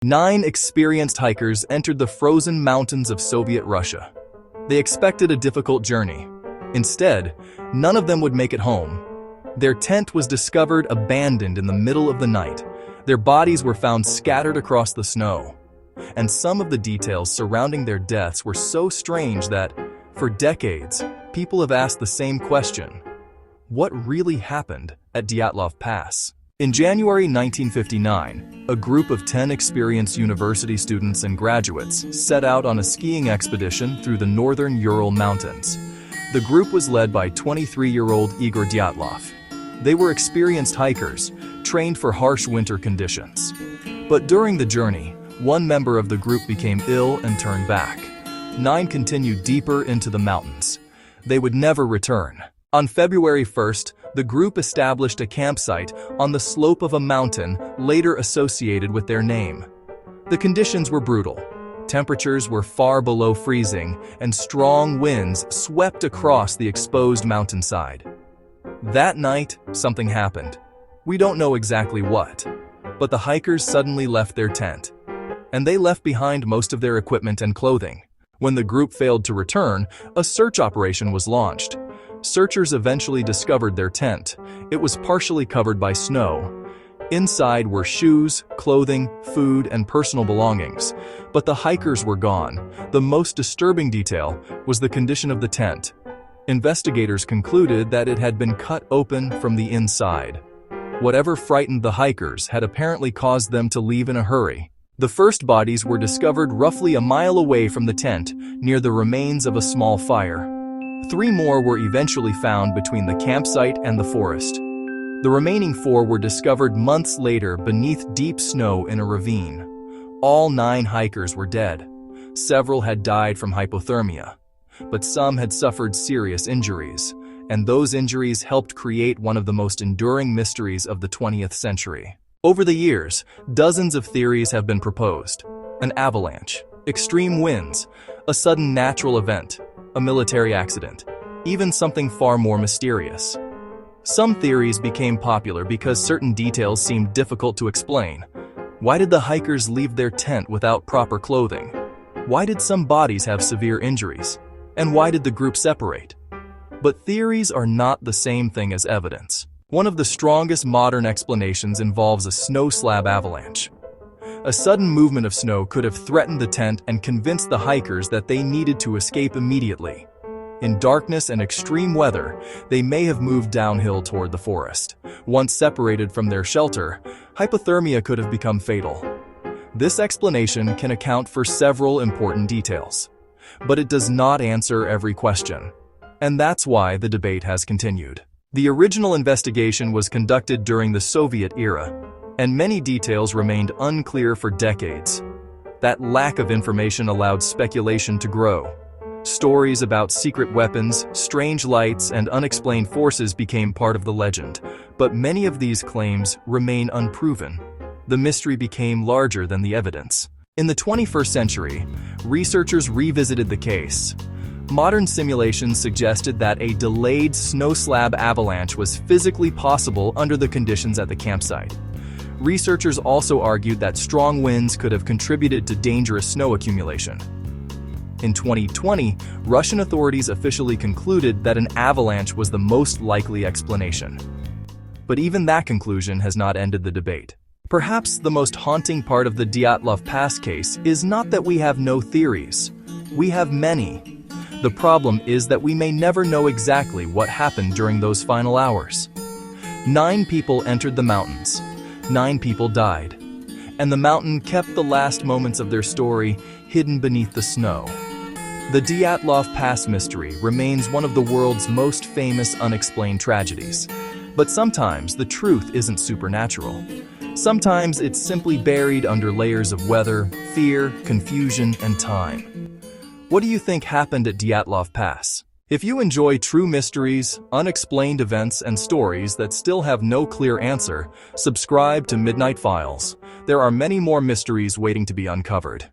9 experienced hikers entered the frozen mountains of Soviet Russia. They expected a difficult journey. Instead, none of them would make it home. Their tent was discovered abandoned in the middle of the night. Their bodies were found scattered across the snow. And some of the details surrounding their deaths were so strange that, for decades, people have asked the same question. What really happened at Dyatlov Pass? In January 1959, a group of 10 experienced university students and graduates set out on a skiing expedition through the northern Ural Mountains. The group was led by 23-year-old Igor Dyatlov. They were experienced hikers, trained for harsh winter conditions. But during the journey, one member of the group became ill and turned back. 9 continued deeper into the mountains. They would never return. On February 1st, the group established a campsite on the slope of a mountain later associated with their name. The conditions were brutal. Temperatures were far below freezing, and strong winds swept across the exposed mountainside. That night, something happened. We don't know exactly what, but the hikers suddenly left their tent. And they left behind most of their equipment and clothing. When the group failed to return, a search operation was launched. Searchers eventually discovered their tent. It was partially covered by snow. Inside were shoes, clothing, food, and personal belongings. But the hikers were gone. The most disturbing detail was the condition of the tent. Investigators concluded that it had been cut open from the inside. Whatever frightened the hikers had apparently caused them to leave in a hurry. The first bodies were discovered roughly a mile away from the tent, near the remains of a small fire. 3 more were eventually found between the campsite and the forest. The remaining 4 were discovered months later beneath deep snow in a ravine. All 9 hikers were dead. Several had died from hypothermia, but some had suffered serious injuries, and those injuries helped create one of the most enduring mysteries of the 20th century. Over the years, dozens of theories have been proposed. An avalanche, extreme winds, a sudden natural event, a military accident, even something far more mysterious. Some theories became popular because certain details seemed difficult to explain. Why did the hikers leave their tent without proper clothing? Why did some bodies have severe injuries? And why did the group separate? But theories are not the same thing as evidence. One of the strongest modern explanations involves a snow slab avalanche. A sudden movement of snow could have threatened the tent and convinced the hikers that they needed to escape immediately. In darkness and extreme weather, they may have moved downhill toward the forest. Once separated from their shelter, hypothermia could have become fatal. This explanation can account for several important details, but it does not answer every question. And that's why the debate has continued. The original investigation was conducted during the Soviet era, and many details remained unclear for decades. That lack of information allowed speculation to grow. Stories about secret weapons, strange lights, and unexplained forces became part of the legend, but many of these claims remain unproven. The mystery became larger than the evidence. In the 21st century, researchers revisited the case. Modern simulations suggested that a delayed snow slab avalanche was physically possible under the conditions at the campsite. Researchers also argued that strong winds could have contributed to dangerous snow accumulation. In 2020, Russian authorities officially concluded that an avalanche was the most likely explanation. But even that conclusion has not ended the debate. Perhaps the most haunting part of the Dyatlov Pass case is not that we have no theories. We have many. The problem is that we may never know exactly what happened during those final hours. 9 people entered the mountains. 9 people died. And the mountain kept the last moments of their story hidden beneath the snow. The Dyatlov Pass mystery remains one of the world's most famous unexplained tragedies. But sometimes the truth isn't supernatural. Sometimes it's simply buried under layers of weather, fear, confusion, and time. What do you think happened at Dyatlov Pass? If you enjoy true mysteries, unexplained events, and stories that still have no clear answer, subscribe to Midnight Files. There are many more mysteries waiting to be uncovered.